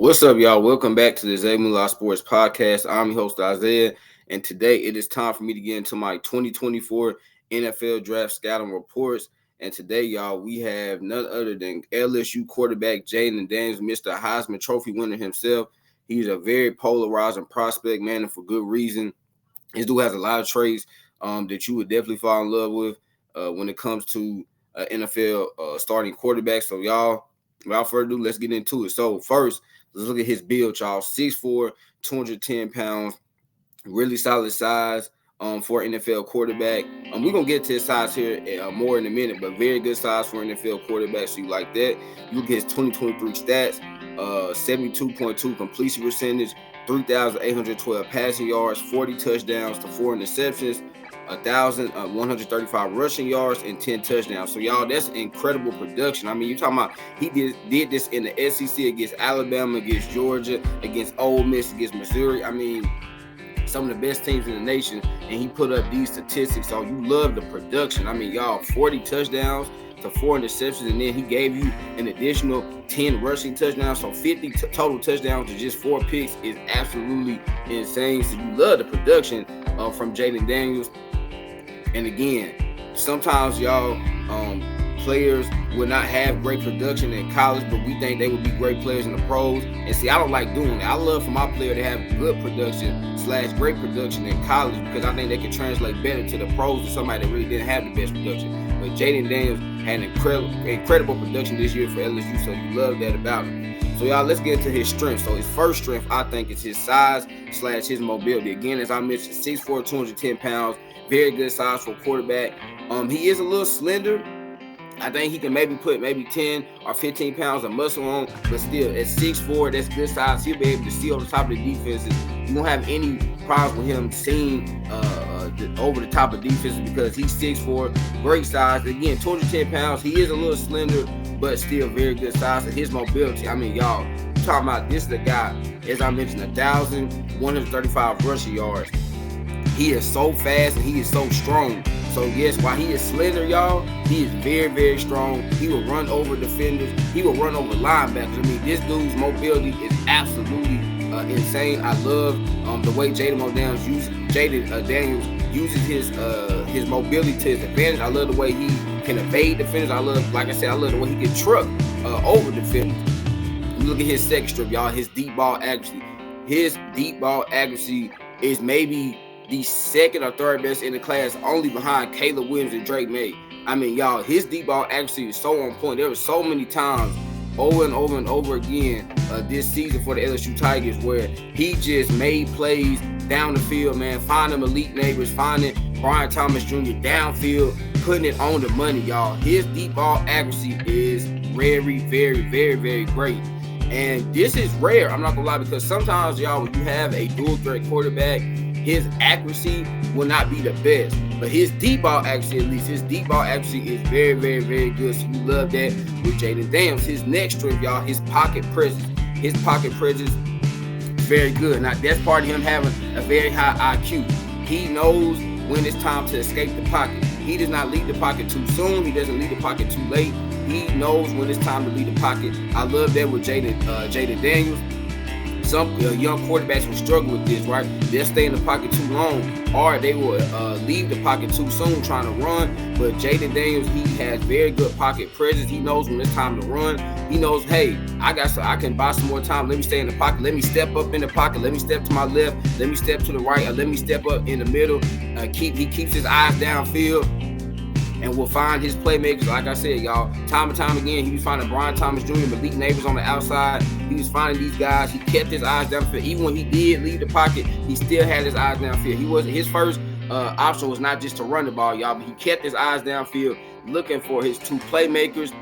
What's up, y'all? Welcome back to the Zay Moolah Sports Podcast. I'm your host, Isaiah, and today it is time for me to get into my 2024 NFL Draft Scouting Reports. And today, y'all, we have none other than LSU quarterback Jayden Daniels, Mr. Heisman Trophy winner himself. He's a very polarizing prospect, man, and for good reason. This dude has a lot of traits that you would definitely fall in love with when it comes to NFL starting quarterback. So, y'all, without further ado, let's get into it. So, first, let's look at his build, y'all. 6'4", 210 pounds, really solid size for an NFL quarterback. We're going to get to his size here more in a minute, but very good size for an NFL quarterback. So you like that. You look at his 2023 stats, 72.2 completion percentage, 3,812 passing yards, 40 touchdowns to 4 interceptions, 1,135 rushing yards, and 10 touchdowns. So, y'all, that's incredible production. I mean, you're talking about he did this in the SEC against Alabama, against Georgia, against Ole Miss, against Missouri. I mean, some of the best teams in the nation, and he put up these statistics. So you love the production. I mean, y'all, 40 touchdowns to 4 interceptions, and then he gave you an additional 10 rushing touchdowns. So 50 total touchdowns to just 4 picks is absolutely insane. So you love the production from Jayden Daniels. And again, sometimes y'all players will not have great production in college, but we think they would be great players in the pros. And see, I don't like doing that. I love for my player to have good production / great production in college because I think they can translate better to the pros than somebody that really didn't have the best production. But Jayden Daniels had an incredible production this year for LSU, so you love that about him. So, y'all, let's get into his strengths. So, his first strength, I think, is his size / his mobility. Again, as I mentioned, 6'4", 210 pounds, very good size for a quarterback. He is a little slender. I think he can put 10 or 15 pounds of muscle on, but still, at 6'4", that's good size. He'll be able to see over the top of the defenses. You won't have any problems with him seeing over the top of defenses because he's 6'4", great size. Again, 210 pounds. He is a little slender, but still very good size. And his mobility, I mean, y'all, talking about this is the guy, as I mentioned, 1,135 rushing yards. He is so fast and he is so strong. So, yes, while he is slender, y'all, he is very, very strong. He will run over defenders. He will run over linebackers. I mean, this dude's mobility is absolutely insane. I love the way Jayden Daniels uses his mobility to his advantage. I love the way he can evade defenders. I love the way he can truck over defenders. You look at his second strip, y'all, his deep ball accuracy. His deep ball accuracy is maybe the second or third best in the class, only behind Caleb Williams and Drake May. I mean, y'all, his deep ball accuracy is so on point. There were so many times over and over and over again this season for the LSU Tigers where he just made plays down the field, man, finding elite neighbors, finding Brian Thomas Jr. downfield, putting it on the money, y'all. His deep ball accuracy is very, very, very, very great. And this is rare, I'm not gonna lie, because sometimes, y'all, when you have a dual threat quarterback, his accuracy will not be the best. But his deep ball accuracy, at least, his deep ball accuracy is very, very, very good. So you love that with Jayden Daniels. His next strength, y'all, his pocket presence. His pocket presence is very good. Now, that's part of him having a very high IQ. He knows when it's time to escape the pocket. He does not leave the pocket too soon. He doesn't leave the pocket too late. He knows when it's time to leave the pocket. I love that with Jayden Daniels. Some young quarterbacks will struggle with this, right? They'll stay in the pocket too long, or they will leave the pocket too soon trying to run. But Jayden Daniels, he has very good pocket presence. He knows when it's time to run. He knows, hey, I can buy some more time. Let me stay in the pocket. Let me step up in the pocket. Let me step to my left. Let me step to the right. Or let me step up in the middle. He keeps his eyes downfield. And will find his playmakers. Like I said, y'all, time and time again, he was finding Brian Thomas Jr., elite neighbors on the outside. He was finding these guys. He kept his eyes downfield. Even when he did leave the pocket, he still had his eyes downfield. His first option was not just to run the ball, y'all, but he kept his eyes downfield, looking for his two playmakers.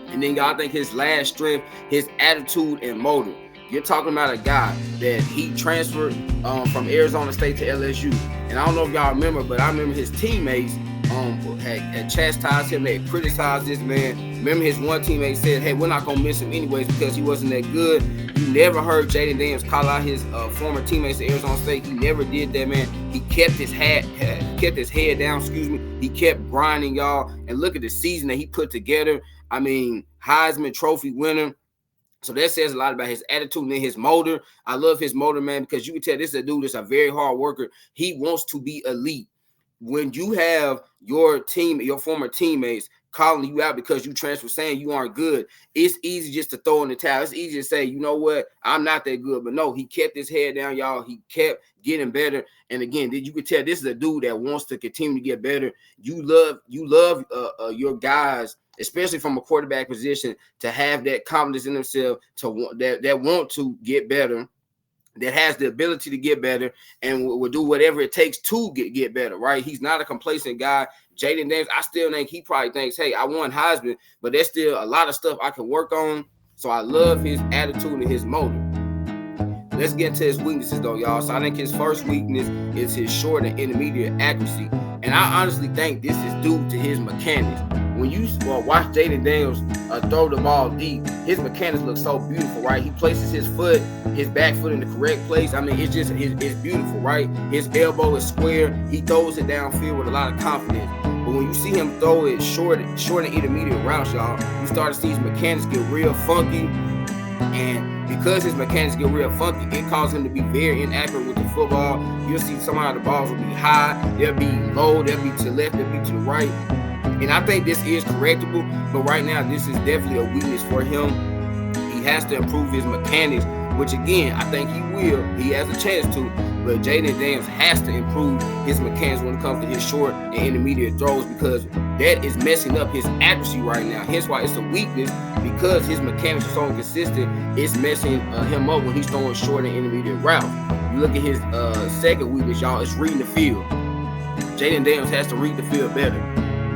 And then, y'all, I think his last strength, his attitude and motor. You're talking about a guy that he transferred from Arizona State to LSU. And I don't know if y'all remember, but I remember his teammates had chastised him. They criticized this man. Remember, his one teammate said, hey, we're not going to miss him anyways because he wasn't that good. You never heard Jayden Daniels call out his former teammates at Arizona State. He never did that, man. He kept his head down, He kept grinding, y'all. And look at the season that he put together. I mean, Heisman Trophy winner. So that says a lot about his attitude and his motor. I love his motor, man, because you can tell this is a dude that's a very hard worker. He wants to be elite. When you have your former teammates calling you out because you transfer, saying you aren't good, it's easy just to throw in the towel. It's easy to say, you know what, I'm not that good. But no, he kept his head down, y'all. He kept getting better. And again, you can tell this is a dude that wants to continue to get better. You love your guys, especially from a quarterback position, to have that confidence in themselves, that want to get better, that has the ability to get better, and will do whatever it takes to get better, right? He's not a complacent guy. Jayden Daniels, I still think he probably thinks, hey, I won Heisman, but there's still a lot of stuff I can work on. So I love his attitude and his motive. Let's get into his weaknesses, though, y'all. So I think his first weakness is his short and intermediate accuracy. And I honestly think this is due to his mechanics. When you watch Jayden Daniels throw the ball deep, his mechanics look so beautiful, right? He places his back foot in the correct place. I mean, it's beautiful, right? His elbow is square. He throws it downfield with a lot of confidence. But when you see him throw it short and intermediate routes, y'all, you start to see his mechanics get real funky. And because his mechanics get real funky, it causes him to be very inaccurate with the football. You'll see some of the balls will be high, they'll be low, they'll be to the left, they'll be to the right. And I think this is correctable, but right now this is definitely a weakness for him. He has to improve his mechanics, which again, I think he will. He has a chance to, but Jayden Daniels has to improve his mechanics when it comes to his short and intermediate throws, because that is messing up his accuracy right now. Hence why it's a weakness, because his mechanics are so inconsistent. It's messing him up when he's throwing short and intermediate routes. You look at his second weakness, y'all, it's reading the field. Jayden Daniels has to read the field better.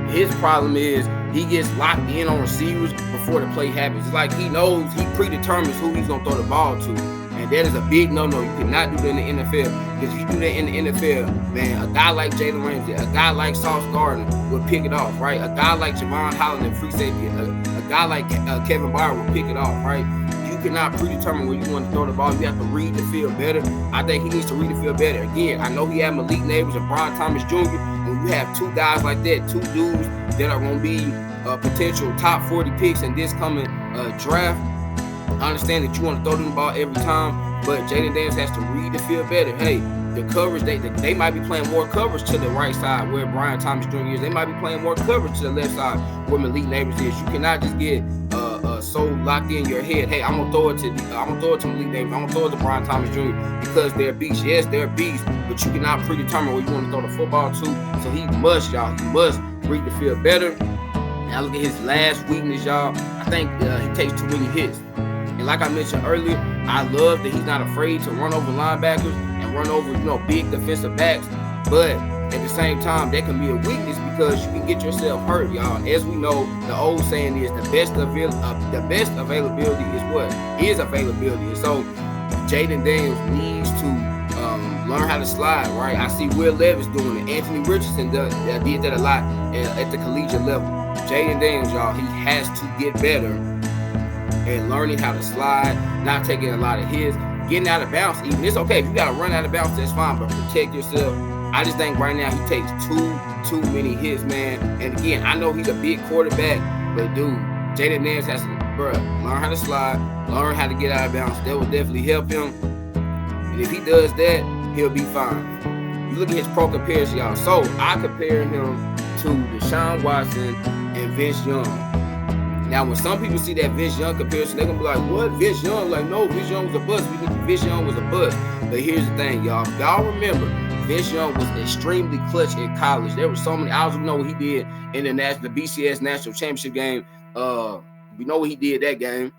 His problem is he gets locked in on receivers before the play happens. It's like he knows, he predetermines who he's going to throw the ball to. And that is a big no-no. You cannot do that in the NFL. Because if you do that in the NFL, man, a guy like Jalen Ramsey, a guy like Sauce Gardner will pick it off, right? A guy like Javon Holland and free safety, a guy like Kevin Byard will pick it off, right? You cannot predetermine where you want to throw the ball. You have to read the field better. I think he needs to read the field better. Again, I know he had Malik Neighbors and Brian Thomas Jr. When you have two guys like that, two dudes that are going to be potential top 40 picks in this coming draft, I understand that you want to throw them the ball every time, but Jayden Daniels has to read the field better. Hey, the coverage, they might be playing more coverage to the right side where Brian Thomas Jr. is. They might be playing more coverage to the left side where Malik Neighbors is. You cannot just get so locked in your head. Hey, I'm gonna throw it to Malik Neighbors. I'm gonna throw it to Brian Thomas Jr. because they're beasts. Yes, they're beasts, but you cannot predetermine where you want to throw the football to. So he must read the field better. Now look at his last weakness, y'all. I think he takes too many hits. And like I mentioned earlier, I love that he's not afraid to run over linebackers and run over, big defensive backs. But at the same time, that can be a weakness because you can get yourself hurt, y'all. And as we know, the old saying is the best availability is what? Is availability. And so Jayden Daniels needs to learn how to slide, right? I see Will Levis doing it. Anthony Richardson did that a lot at the collegiate level. Jayden Daniels, y'all, he has to get better at learning how to slide, not taking a lot of hits, getting out of bounds. Even it's okay if you gotta run out of bounds, that's fine, but protect yourself. I just think right now he takes too many hits, man. And again, I know he's a big quarterback, but dude, Jayden Daniels has to, learn how to slide, learn how to get out of bounds. That will definitely help him. And if he does that, he'll be fine. You look at his pro comparison, y'all. So I compare him to Deshaun Watson and Vince Young. Now, when some people see that Vince Young comparison, they're going to be like, what? Vince Young? Like, no, Vince Young was a bust. Vince Young was a bust. But here's the thing, y'all. Y'all remember, Vince Young was extremely clutch in college. There were so many. I don't know what he did in the BCS National Championship game. We know what he did that game.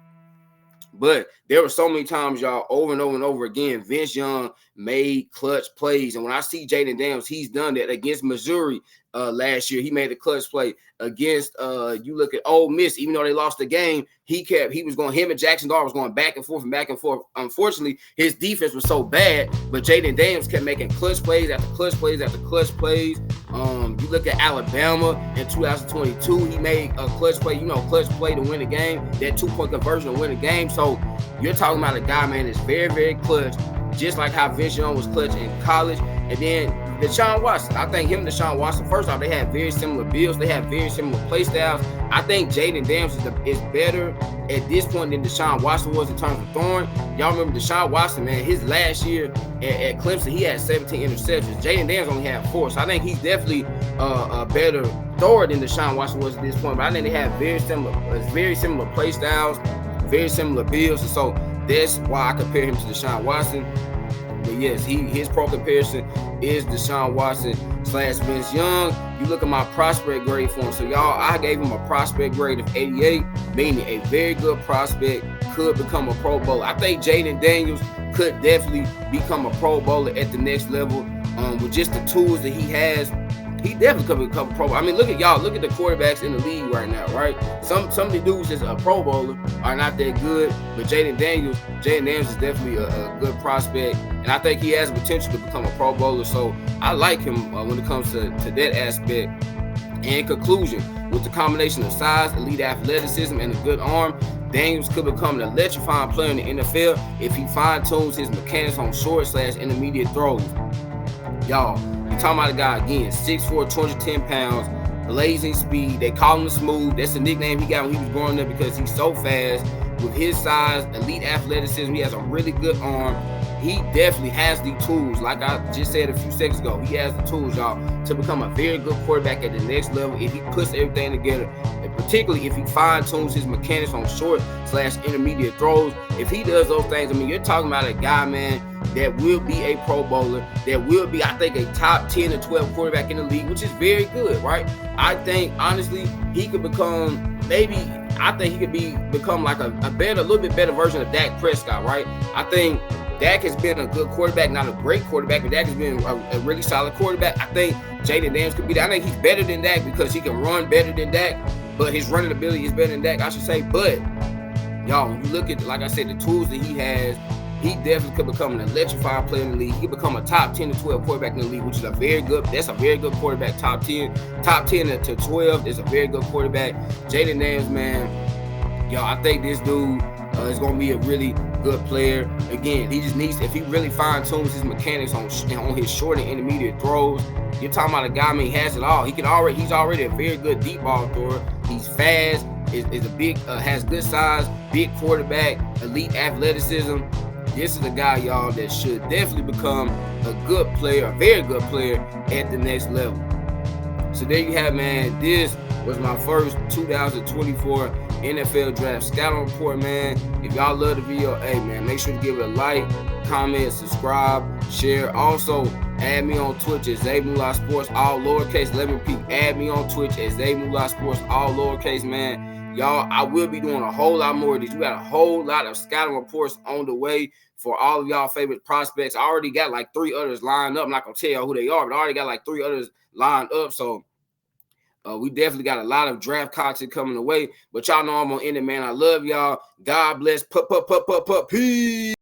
But there were so many times, y'all, over and over and over again, Vince Young made clutch plays. And when I see Jayden Daniels, he's done that against Missouri last year. He made a clutch play against, you look at Ole Miss, even though they lost the game, him and Jackson Dart was going back and forth and back and forth. Unfortunately, his defense was so bad, but Jayden Daniels kept making clutch plays after clutch plays after clutch plays. You look at Alabama in 2022, he made a clutch play to win the game, that 2-point conversion to win the game. So you're talking about a guy, man, that's very, very clutch, just like how Vince Young was clutch in college. And then Deshaun Watson, I think him and Deshaun Watson, first off, they have very similar builds. They have very similar play styles. I think Jayden Daniels is better at this point than Deshaun Watson was in terms of throwing. Y'all remember Deshaun Watson, man, his last year at Clemson, he had 17 interceptions. Jayden Daniels only had 4. So I think he's definitely a better thrower than Deshaun Watson was at this point. But I think they have very similar play styles, very similar builds. And so that's why I compare him to Deshaun Watson. But yes, his pro comparison is Deshaun Watson / Vince Young. You look at my prospect grade for him. So y'all, I gave him a prospect grade of 88, meaning a very good prospect, could become a Pro Bowler. I think Jayden Daniels could definitely become a Pro Bowler at the next level. With just the tools that he has, he definitely could become a Pro Bowler. I mean, look at the quarterbacks in the league right now, right? Some of the dudes that's a Pro Bowler are not that good, but Jayden Daniels is definitely a good prospect, and I think he has the potential to become a Pro Bowler. So I like him when it comes to that aspect. And in conclusion, with the combination of size, elite athleticism, and a good arm, Daniels could become an electrifying player in the NFL if he fine-tunes his mechanics on short / intermediate throws. Y'all, you're talking about a guy, again, 6'4", 210 pounds, blazing speed. They call him Smooth. That's the nickname he got when he was growing up because he's so fast. With his size, elite athleticism, he has a really good arm. He definitely has the tools, like I just said a few seconds ago. He has the tools, y'all, to become a very good quarterback at the next level if he puts everything together, and particularly if he fine-tunes his mechanics on short / intermediate throws. If he does those things, I mean, you're talking about a guy, man, that will be a Pro Bowler, that will be, I think, a top 10 to 12 quarterback in the league, which is very good, right? I think, honestly, he could become become like a little bit better version of Dak Prescott, right? I think Dak has been a good quarterback, not a great quarterback, but Dak has been a really solid quarterback. I think Jayden Daniels could be that. I think he's better than Dak because he can run better than Dak, but his running ability is better than Dak, I should say. But, y'all, when you look at, like I said, the tools that he has, he definitely could become an electrifying player in the league. He could become a top 10 to 12 quarterback in the league, which is that's a very good quarterback. Top 10 to 12 is a very good quarterback. Jayden Daniels, man, y'all, I think this dude is going to be a really good player. Again, he just needs, if he really fine-tunes his mechanics on his short and intermediate throws, you're talking about a guy, I mean, he has it all. He's already a very good deep ball thrower. He's fast, is a big, has good size, big quarterback, elite athleticism. This is a guy, y'all, that should definitely become a good player, a very good player at the next level. So there you have, man. This was my first 2024 NFL Draft Scouting Report, man. If y'all love the video, hey, man, make sure to give it a like, comment, subscribe, share. Also, add me on Twitch at Zaymullah Sports, all lowercase. Let me repeat, add me on Twitch at Zaymullah Sports, all lowercase, man. Y'all, I will be doing a whole lot more of these. We got a whole lot of scouting reports on the way for all of y'all favorite prospects. I already got like 3 others lined up. I'm not going to tell y'all who they are, but I already got like 3 others lined up. So we definitely got a lot of draft content coming away. But y'all know I'm going to end it, man. I love y'all. God bless. Peace.